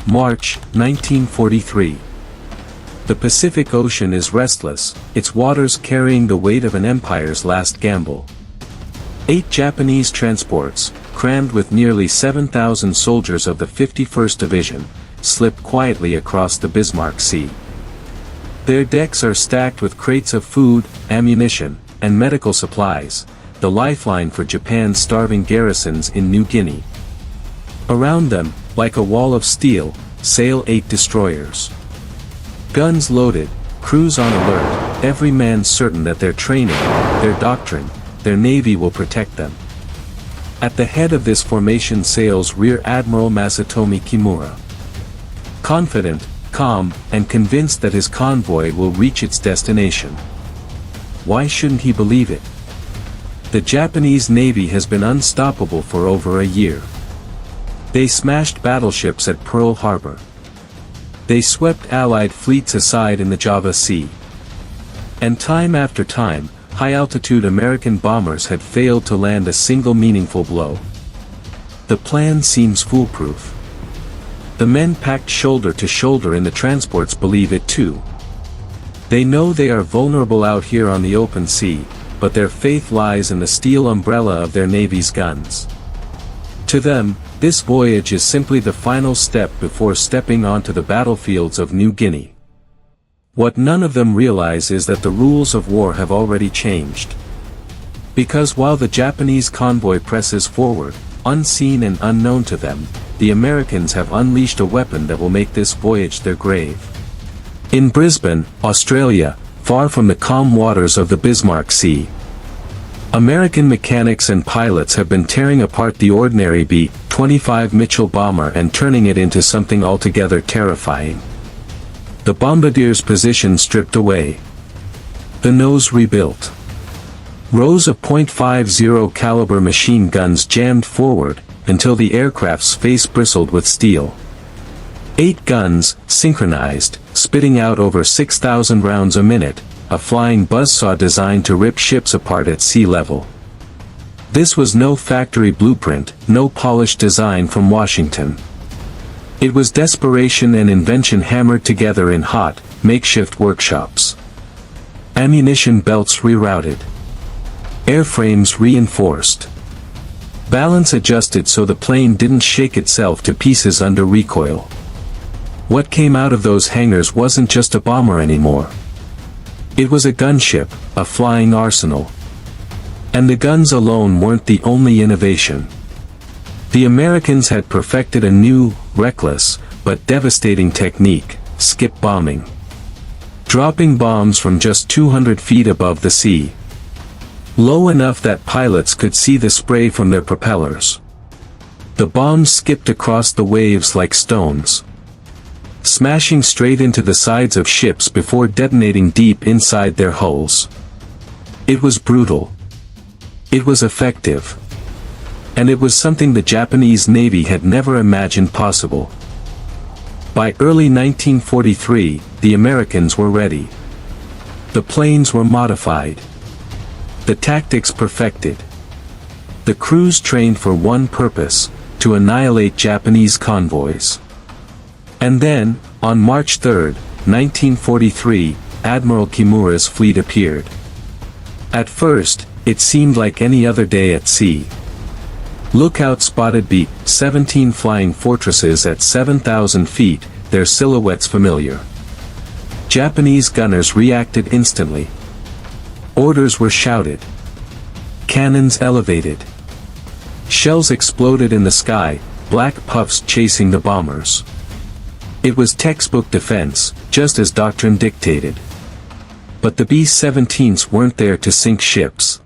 March, 1943. The Pacific Ocean is restless, its waters carrying the weight of an empire's last gamble. 8 Japanese transports, crammed with nearly 7,000 soldiers of the 51st Division, slip quietly across the Bismarck Sea. Their decks are stacked with crates of food, ammunition, and medical supplies, the lifeline for Japan's starving garrisons in New Guinea. Around them, like a wall of steel, sail 8 destroyers. Guns loaded, crews on alert, every man certain that their training, their doctrine, their navy will protect them. At the head of this formation sails Rear Admiral Masatomi Kimura. Confident, calm, and convinced that his convoy will reach its destination. Why shouldn't he believe it? The Japanese Navy has been unstoppable for over a year. They smashed battleships at Pearl Harbor. They swept Allied fleets aside in the Java Sea. And time after time, high-altitude American bombers had failed to land a single meaningful blow. The plan seems foolproof. The men packed shoulder to shoulder in the transports believe it too. They know they are vulnerable out here on the open sea, but their faith lies in the steel umbrella of their navy's guns. To them, this voyage is simply the final step before stepping onto the battlefields of New Guinea. What none of them realize is that the rules of war have already changed. Because while the Japanese convoy presses forward, unseen and unknown to them, the Americans have unleashed a weapon that will make this voyage their grave. In Brisbane, Australia, far from the calm waters of the Bismarck Sea, American mechanics and pilots have been tearing apart the ordinary B-25 Mitchell bomber and turning it into something altogether terrifying. The bombardier's position stripped away. The nose rebuilt. Rows of .50 caliber machine guns jammed forward, until the aircraft's face bristled with steel. 8 guns, synchronized, spitting out over 6,000 rounds a minute, a flying buzzsaw designed to rip ships apart at sea level. This was no factory blueprint, no polished design from Washington. It was desperation and invention hammered together in hot, makeshift workshops. Ammunition belts rerouted. Airframes reinforced. Balance adjusted so the plane didn't shake itself to pieces under recoil. What came out of those hangars wasn't just a bomber anymore. It was a gunship, a flying arsenal. And the guns alone weren't the only innovation. The Americans had perfected a new, reckless, but devastating technique, skip bombing. Dropping bombs from just 200 feet above the sea. Low enough that pilots could see the spray from their propellers. The bombs skipped across the waves like stones, smashing straight into the sides of ships before detonating deep inside their hulls. It was brutal. It was effective. And it was something the Japanese Navy had never imagined possible. By early 1943, the Americans were ready. The planes were modified. The tactics perfected. The crews trained for one purpose, to annihilate Japanese convoys. And then, on March 3, 1943, Admiral Kimura's fleet appeared. At first, it seemed like any other day at sea. Lookouts spotted B-17 flying fortresses at 7,000 feet, their silhouettes familiar. Japanese gunners reacted instantly. Orders were shouted. Cannons elevated. Shells exploded in the sky, black puffs chasing the bombers. It was textbook defense, just as doctrine dictated. But the B-17s weren't there to sink ships.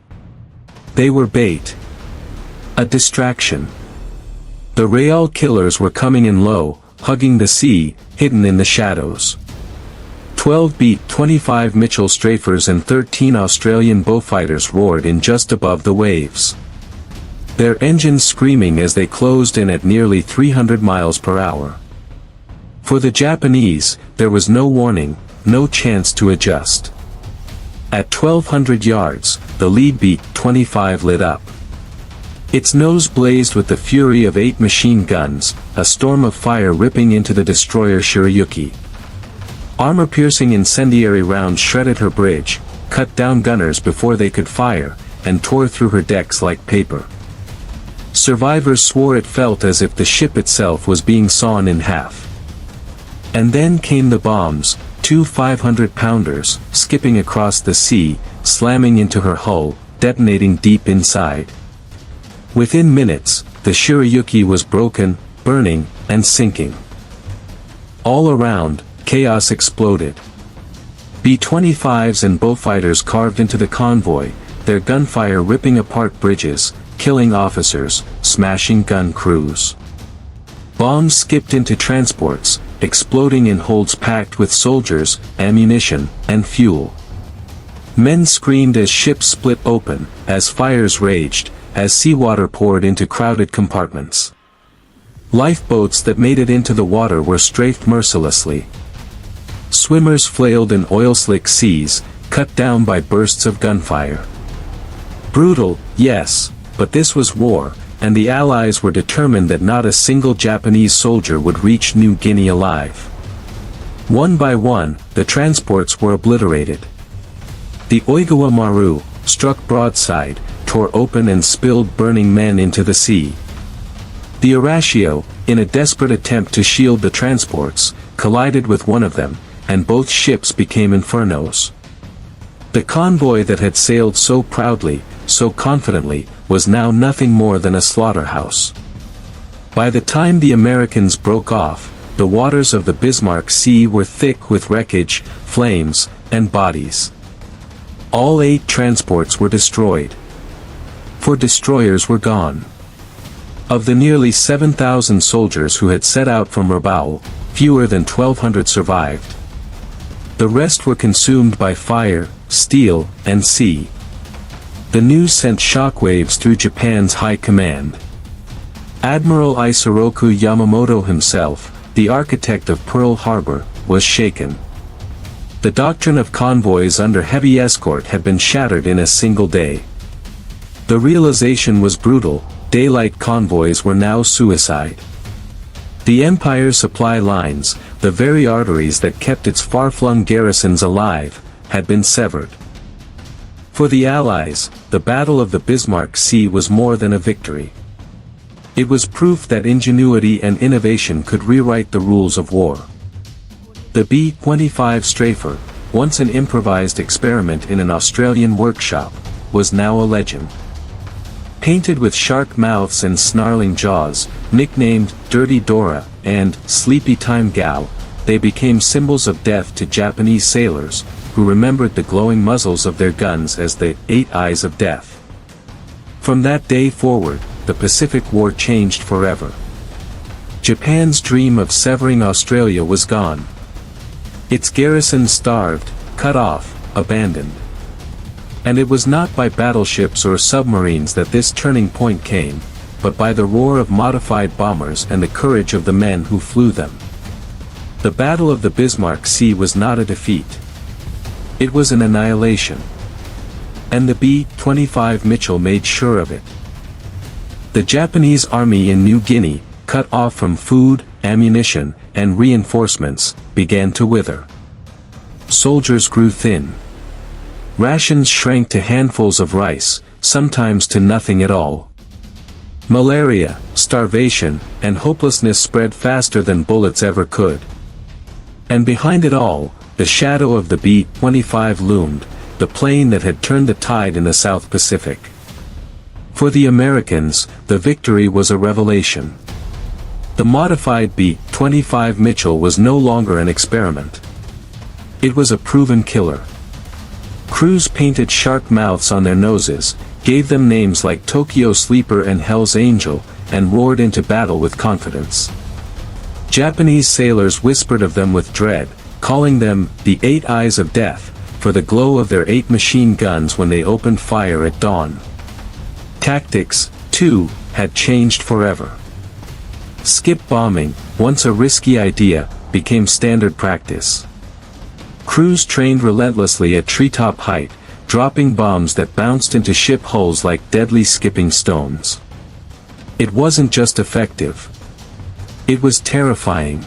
They were bait. A distraction. The Real killers were coming in low, hugging the sea, hidden in the shadows. 12 B-25 Mitchell strafers and 13 Australian Beaufighters roared in just above the waves. Their engines screaming as they closed in at nearly 300 miles per hour. For the Japanese, there was no warning, no chance to adjust. At 1,200 yards, the lead B-25 lit up. Its nose blazed with the fury of 8 machine guns, a storm of fire ripping into the destroyer Shirayuki. Armor-piercing incendiary rounds shredded her bridge, cut down gunners before they could fire, and tore through her decks like paper. Survivors swore it felt as if the ship itself was being sawn in half. And then came the bombs, 2 500-pounders, skipping across the sea, slamming into her hull, detonating deep inside. Within minutes, the Shirayuki was broken, burning, and sinking. All around, chaos exploded. B-25s and bullfighters carved into the convoy, their gunfire ripping apart bridges, killing officers, smashing gun crews. Bombs skipped into transports, exploding in holds packed with soldiers, ammunition, and fuel. Men screamed as ships split open, as fires raged, as seawater poured into crowded compartments. Lifeboats that made it into the water were strafed mercilessly. Swimmers flailed in oil-slick seas, cut down by bursts of gunfire. Brutal, yes, but this was war, and the Allies were determined that not a single Japanese soldier would reach New Guinea alive. One by one, the transports were obliterated. The Oigawa Maru, struck broadside, tore open and spilled burning men into the sea. The Arashio, in a desperate attempt to shield the transports, collided with one of them, and both ships became infernos. The convoy that had sailed so proudly, so confidently, was now nothing more than a slaughterhouse. By the time the Americans broke off, the waters of the Bismarck Sea were thick with wreckage, flames, and bodies. All 8 transports were destroyed. 4 destroyers were gone. Of the nearly 7,000 soldiers who had set out from Rabaul, fewer than 1,200 survived. The rest were consumed by fire, steel, and sea. The news sent shockwaves through Japan's high command. Admiral Isoroku Yamamoto himself, the architect of Pearl Harbor, was shaken. The doctrine of convoys under heavy escort had been shattered in a single day. The realization was brutal: daylight convoys were now suicide. The Empire's supply lines, the very arteries that kept its far-flung garrisons alive, had been severed. For the Allies, the Battle of the Bismarck Sea was more than a victory. It was proof that ingenuity and innovation could rewrite the rules of war. The B-25 Strafer, once an improvised experiment in an Australian workshop, was now a legend. Painted with shark mouths and snarling jaws, nicknamed Dirty Dora and Sleepy Time Gal, they became symbols of death to Japanese sailors, who remembered the glowing muzzles of their guns as the 8 Eyes of Death. From that day forward, the Pacific War changed forever. Japan's dream of severing Australia was gone. Its garrison starved, cut off, abandoned. And it was not by battleships or submarines that this turning point came, but by the roar of modified bombers and the courage of the men who flew them. The Battle of the Bismarck Sea was not a defeat. It was an annihilation. And the B-25 Mitchell made sure of it. The Japanese army in New Guinea, cut off from food, ammunition, and reinforcements, began to wither. Soldiers grew thin. Rations shrank to handfuls of rice, sometimes to nothing at all. Malaria, starvation, and hopelessness spread faster than bullets ever could. And behind it all, the shadow of the B-25 loomed, the plane that had turned the tide in the South Pacific. For the Americans, the victory was a revelation. The modified B-25 Mitchell was no longer an experiment. It was a proven killer. Crews painted shark mouths on their noses, gave them names like Tokyo Sleeper and Hell's Angel, and roared into battle with confidence. Japanese sailors whispered of them with dread, calling them the 8 Eyes of Death, for the glow of their 8 machine guns when they opened fire at dawn. Tactics, too, had changed forever. Skip bombing, once a risky idea, became standard practice. Crews trained relentlessly at treetop height, dropping bombs that bounced into ship hulls like deadly skipping stones. It wasn't just effective. It was terrifying.